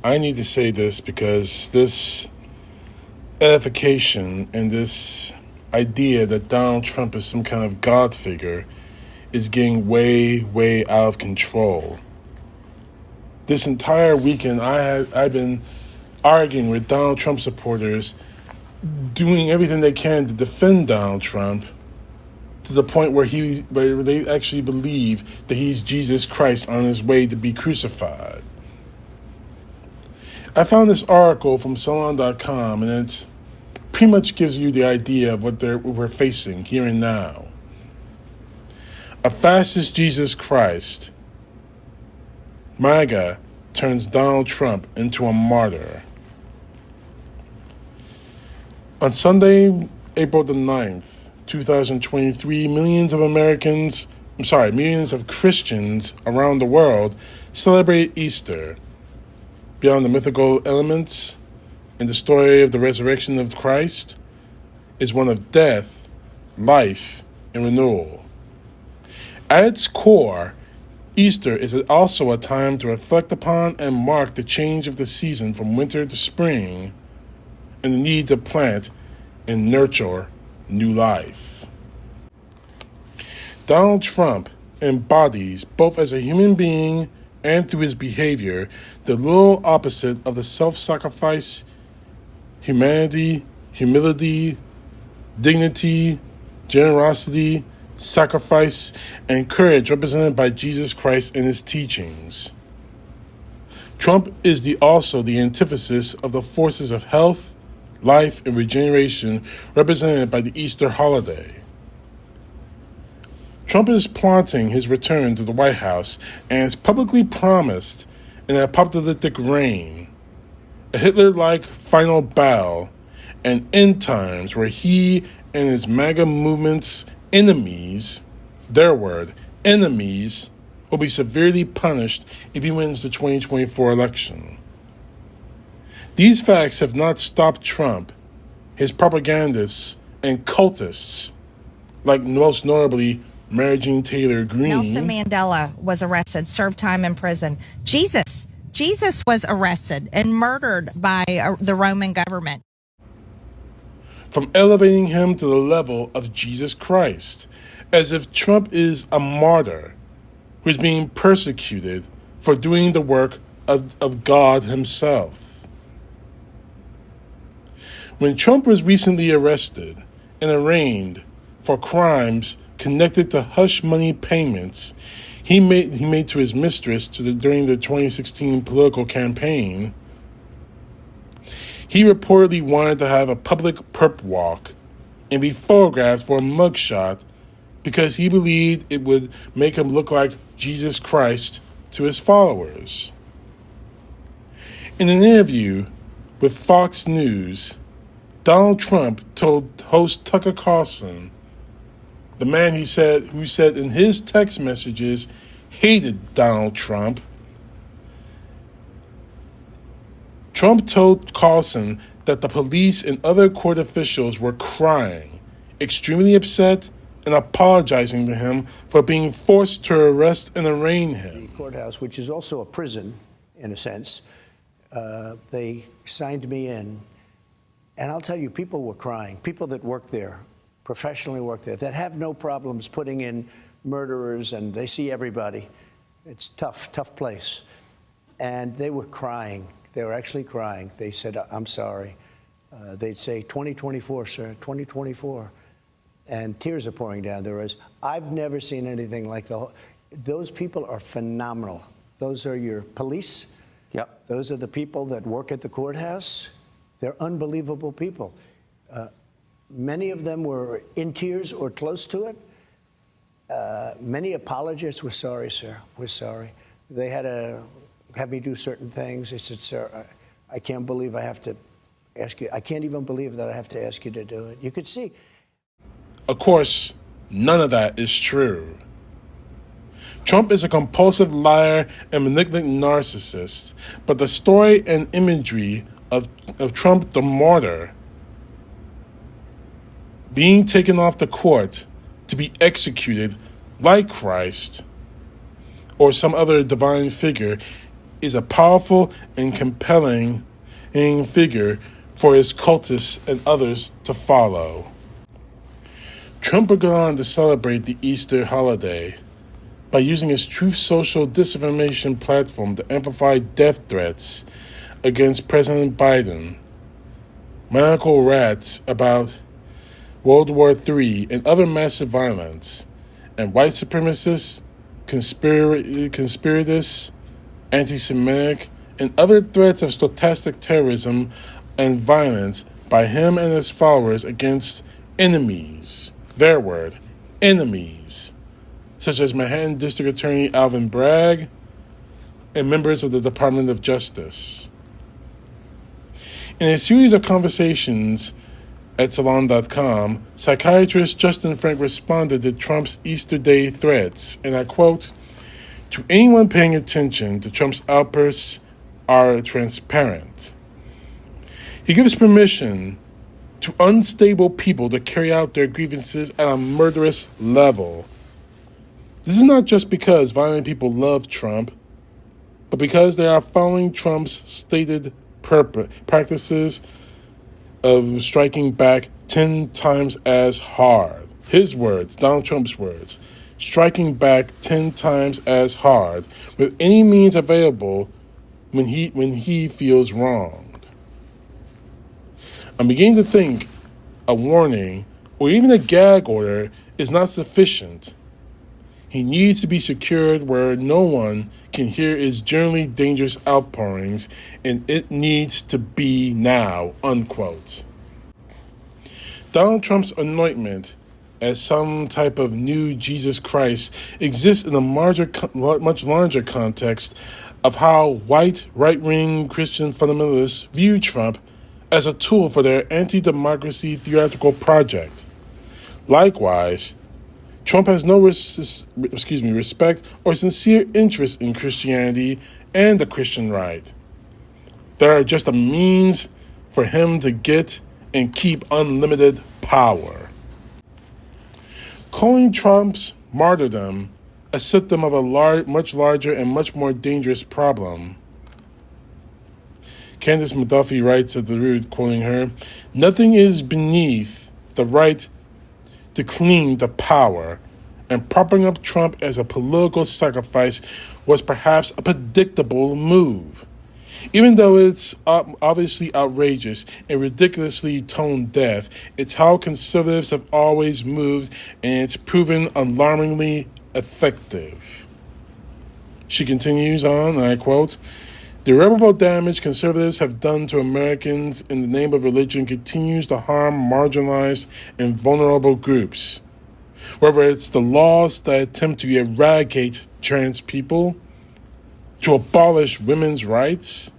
I need to say this because this edification and this idea that Donald Trump is some kind of God figure is getting way, way out of control. This entire weekend, I've been arguing with Donald Trump supporters, doing everything they can to defend Donald Trump, to the point where they actually believe that he's Jesus Christ on his way to be crucified. I found this article from Salon.com, and it pretty much gives you the idea of what we're facing here and now. A fascist Jesus Christ, MAGA, turns Donald Trump into a martyr. On Sunday, April the 9th, 2023, millions of Christians around the world celebrate Easter. Beyond the mythical elements in the story of the resurrection of Christ is one of death, life, and renewal. At its core, Easter is also a time to reflect upon and mark the change of the season from winter to spring and the need to plant and nurture new life. Donald Trump embodies, both as a human being and through his behavior, the literal opposite of the self-sacrifice, humanity, humility, dignity, generosity, sacrifice, and courage represented by Jesus Christ and his teachings. Trump is also the antithesis of the forces of health, life, and regeneration represented by the Easter holiday. Trump is flaunting his return to the White House and has publicly promised an apocalyptic reign, a Hitler-like final bow, and end times where he and his MAGA movement's enemies, their word, enemies, will be severely punished if he wins the 2024 election. These facts have not stopped Trump, his propagandists, and cultists, like most notably Mary Taylor Greene. Nelson Mandela was arrested, served time in prison. Jesus was arrested and murdered by the Roman government. From elevating him to the level of Jesus Christ, as if Trump is a martyr who is being persecuted for doing the work of God himself. When Trump was recently arrested and arraigned for crimes connected to hush money payments he made to his mistress during the 2016 political campaign, he reportedly wanted to have a public perp walk and be photographed for a mugshot because he believed it would make him look like Jesus Christ to his followers. In an interview with Fox News, Donald Trump told host Tucker Carlson, the man who said in his text messages hated Donald Trump, Trump told Carlson that the police and other court officials were crying, extremely upset, and apologizing to him for being forced to arrest and arraign him. The courthouse, which is also a prison, in a sense, they signed me in. And I'll tell you, people were crying. People that work there, professionally work there, that have no problems putting in murderers, and they see everybody. It's tough place. And they were crying. They were actually crying. They said, I'm sorry. They'd say, 2024, sir, 2024. And tears are pouring down their eyes. I've never seen anything like those people are phenomenal. Those are your police. Yep. Those are the people that work at the courthouse. They're unbelievable people. Many of them were in tears or close to it. Many apologists were sorry, sir. We're sorry. They had to have me do certain things. They said, sir, I can't believe I have to ask you. I can't even believe that I have to ask you to do it. You could see. Of course, none of that is true. Trump is a compulsive liar and malignant narcissist, but the story and imagery of Trump the martyr being taken off the court to be executed like Christ or some other divine figure is a powerful and compelling figure for his cultists and others to follow. Trump would go on to celebrate the Easter holiday by using his Truth Social disinformation platform to amplify death threats against President Biden, maniacal rants about World War III and other massive violence, and white supremacists, conspiratists, anti-Semitic, and other threats of stochastic terrorism and violence by him and his followers against enemies, their word, enemies, such as Manhattan District Attorney Alvin Bragg and members of the Department of Justice. In a series of conversations at Salon.com, psychiatrist Justin Frank responded to Trump's Easter Day threats, and I quote, "To anyone paying attention to Trump's outbursts are transparent. He gives permission to unstable people to carry out their grievances at a murderous level. This is not just because violent people love Trump, but because they are following Trump's stated practices of striking back 10 times as hard." His words, Donald Trump's words, striking back 10 times as hard with any means available when he feels wronged. I'm beginning to think a warning or even a gag order is not sufficient. He needs to be secured where no one can hear his generally dangerous outpourings, and it needs to be now, unquote. Donald Trump's anointment as some type of new Jesus Christ exists in a much larger context of how white right-wing Christian fundamentalists view Trump as a tool for their anti-democracy theatrical project. Likewise, Trump has no respect or sincere interest in Christianity and the Christian right. They are just a means for him to get and keep unlimited power. Calling Trump's martyrdom a symptom of a much larger and much more dangerous problem. Candace McDuffie writes at The Root, quoting her, "Nothing is beneath the right to cling to power, and propping up Trump as a political sacrifice was perhaps a predictable move. Even though it's obviously outrageous and ridiculously tone deaf, it's how conservatives have always moved, and it's proven alarmingly effective." She continues on, and I quote, "The irreparable damage conservatives have done to Americans in the name of religion continues to harm marginalized and vulnerable groups. Whether it's the laws that attempt to eradicate trans people, to abolish women's rights,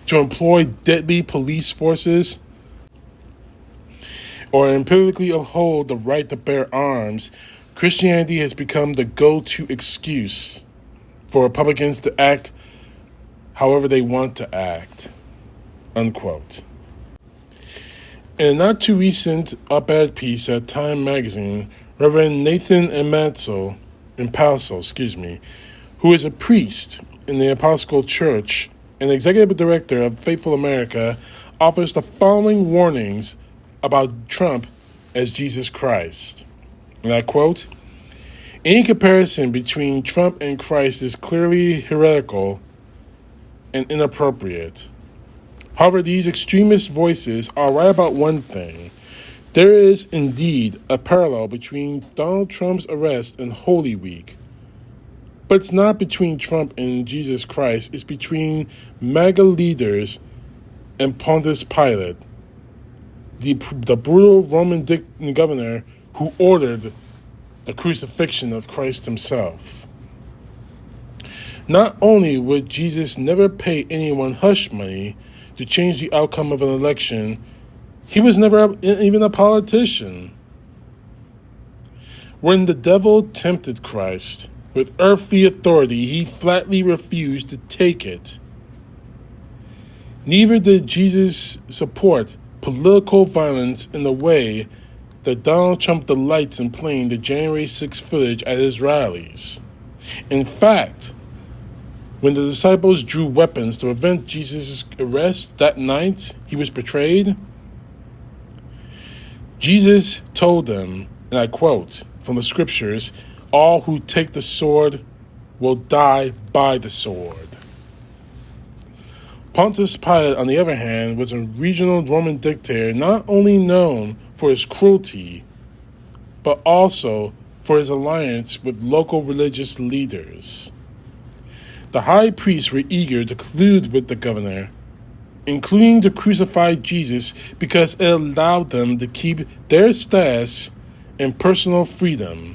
to employ deadly police forces, or empirically uphold the right to bear arms, Christianity has become the go-to excuse for Republicans to act however they want to act," unquote. In a not-too-recent op-ed piece at Time magazine, Reverend Nathan Impalso, who is a priest in the Episcopal Church and executive director of Faithful America, offers the following warnings about Trump as Jesus Christ. And I quote, "Any comparison between Trump and Christ is clearly heretical and inappropriate. However, these extremist voices are right about one thing. There is indeed a parallel between Donald Trump's arrest and Holy Week. But it's not between Trump and Jesus Christ. It's between MAGA leaders and Pontius Pilate, the brutal Roman governor who ordered the crucifixion of Christ himself. Not only would Jesus never pay anyone hush money to change the outcome of an election, he was never even a politician. When the devil tempted Christ with earthly authority, he flatly refused to take it. Neither did Jesus support political violence in the way that Donald Trump delights in playing the January 6th footage at his rallies. In fact, When the disciples drew weapons to prevent Jesus' arrest that night he was betrayed, Jesus told them, and I quote from the scriptures, "All who take the sword will die by the sword." Pontius Pilate, on the other hand, was a regional Roman dictator not only known for his cruelty, but also for his alliance with local religious leaders. The high priests were eager to collude with the governor, including to crucify Jesus, because it allowed them to keep their status and personal freedom.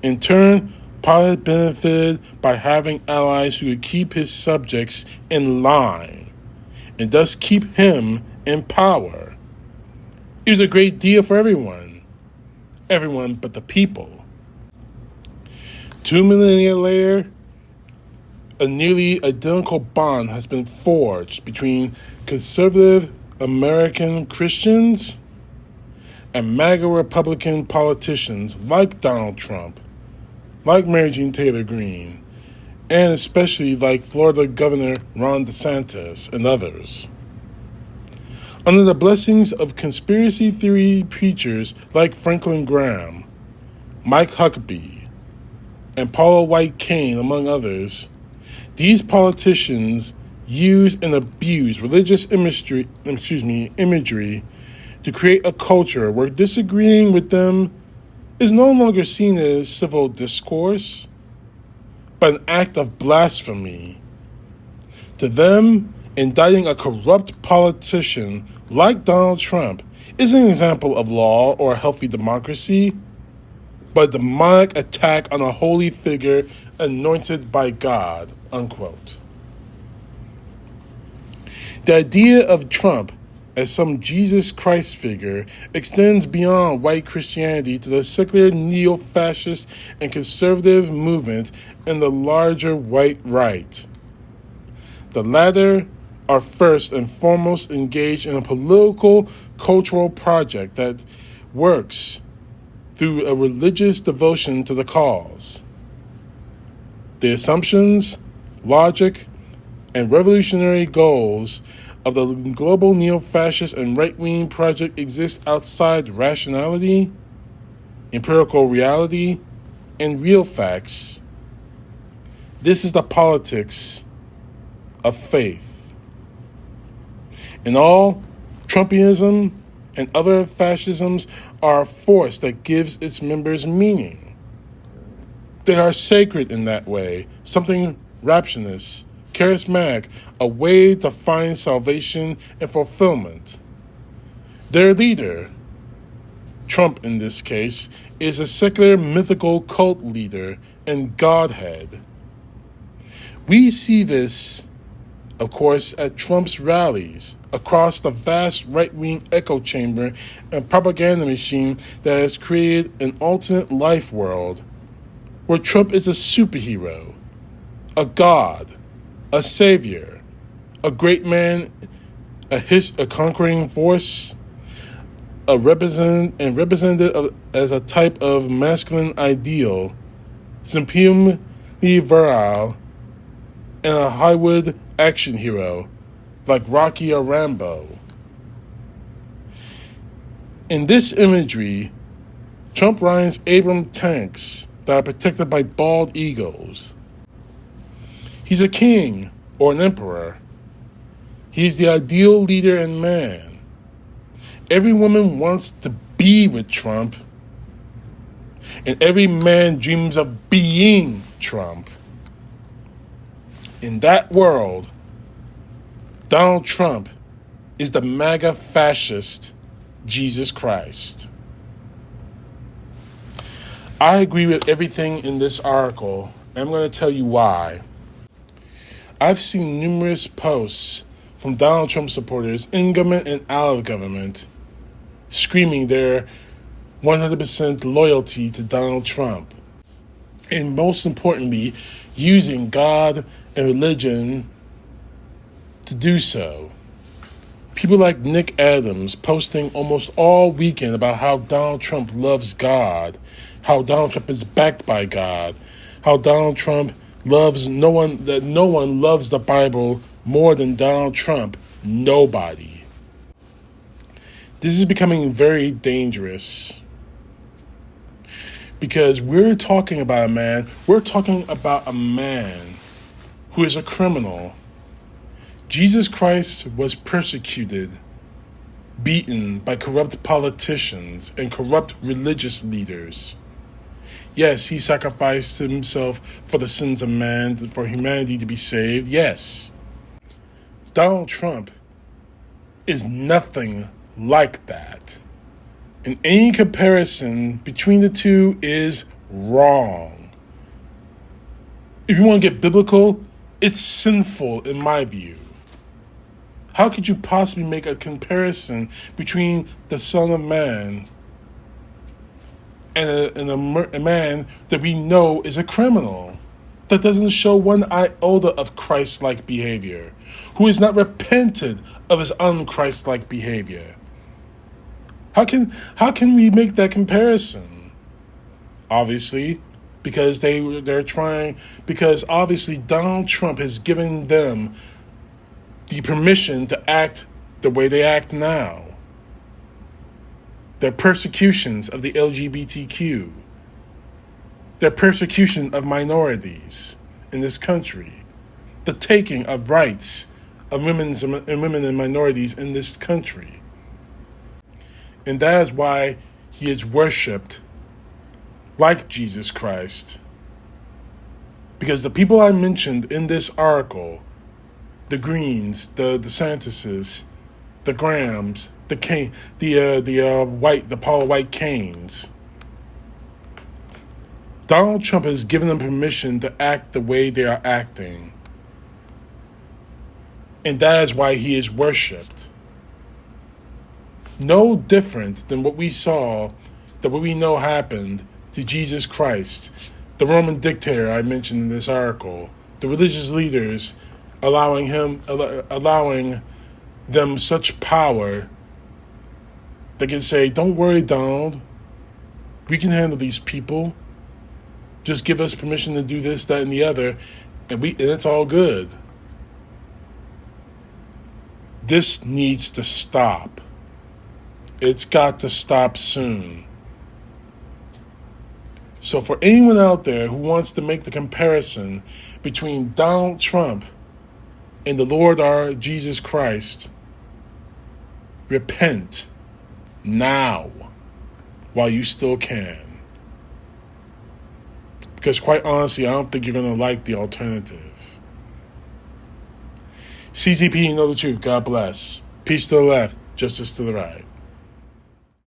In turn, Pilate benefited by having allies who could keep his subjects in line and thus keep him in power. It was a great deal for everyone but the people. 2 millennia later, a nearly identical bond has been forged between conservative American Christians and MAGA Republican politicians like Donald Trump, like Mary Jean Taylor Greene, and especially like Florida Governor Ron DeSantis and others. Under the blessings of conspiracy theory preachers like Franklin Graham, Mike Huckabee, and Paula White Cain, among others, these politicians use and abuse religious imagery to create a culture where disagreeing with them is no longer seen as civil discourse, but an act of blasphemy. To them, indicting a corrupt politician like Donald Trump isn't an example of law or a healthy democracy, but a demonic attack on a holy figure anointed by God, unquote. The idea of Trump as some Jesus Christ figure extends beyond white Christianity to the secular neo-fascist and conservative movement and the larger white right. The latter are first and foremost engaged in a political, cultural project that works through a religious devotion to the cause. The assumptions, logic, and revolutionary goals of the global neo-fascist and right-wing project exist outside rationality, empirical reality, and real facts. This is the politics of faith. In all, Trumpism and other fascisms are a force that gives its members meaning. They are sacred in that way, something rapturous, charismatic, a way to find salvation and fulfillment. Their leader, Trump in this case, is a secular mythical cult leader and godhead. We see this, of course, at Trump's rallies across the vast right-wing echo chamber and propaganda machine that has created an alternate life world where Trump is a superhero, a god, a savior, a great man, a conquering force, represented as a type of masculine ideal, supremely virile, and a Hollywood action hero like Rocky or Rambo. In this imagery, Trump rides Abrams tanks that are protected by bald eagles. He's a king or an emperor. He's the ideal leader and man. Every woman wants to be with Trump, and every man dreams of being Trump. In that world, Donald Trump is the MAGA fascist Jesus Christ. I agree with everything in this article, and I'm going to tell you why. I've seen numerous posts from Donald Trump supporters in government and out of government screaming their 100% loyalty to Donald Trump. And most importantly, using God and religion to do so. People like Nick Adams posting almost all weekend about how Donald Trump loves God, how Donald Trump is backed by God, how Donald Trump no one loves the Bible more than Donald Trump. Nobody. This is becoming very dangerous because we're talking about a man who is a criminal. Jesus Christ was persecuted, beaten by corrupt politicians and corrupt religious leaders. Yes, he sacrificed himself for the sins of man, for humanity to be saved. Yes. Donald Trump is nothing like that. And any comparison between the two is wrong. If you want to get biblical, it's sinful in my view. How could you possibly make a comparison between the Son of Man and a man that we know is a criminal, that doesn't show one iota of Christ-like behavior, who has not repented of his un-Christ-like behavior? How can we make that comparison? Obviously, because because obviously Donald Trump has given them the permission to act the way they act now. Their persecutions of the LGBTQ, their persecution of minorities in this country, the taking of rights of women and minorities in this country. And that is why he is worshipped like Jesus Christ. Because the people I mentioned in this article, the Greens, the DeSantises, the Grahams, the Paula White Canes, Donald Trump has given them permission to act the way they are acting. And that is why he is worshipped. No different than what we know happened to Jesus Christ, the Roman dictator I mentioned in this article, the religious leaders allowing them such power. They can say, "Don't worry, Donald. We can handle these people. Just give us permission to do this, that, and the other, and it's all good." This needs to stop. It's got to stop soon. So for anyone out there who wants to make the comparison between Donald Trump and the Lord our Jesus Christ, repent now while you still can. Because quite honestly, I don't think you're going to like the alternative. CTP Know The Truth. God bless. Peace to the left, justice to the right.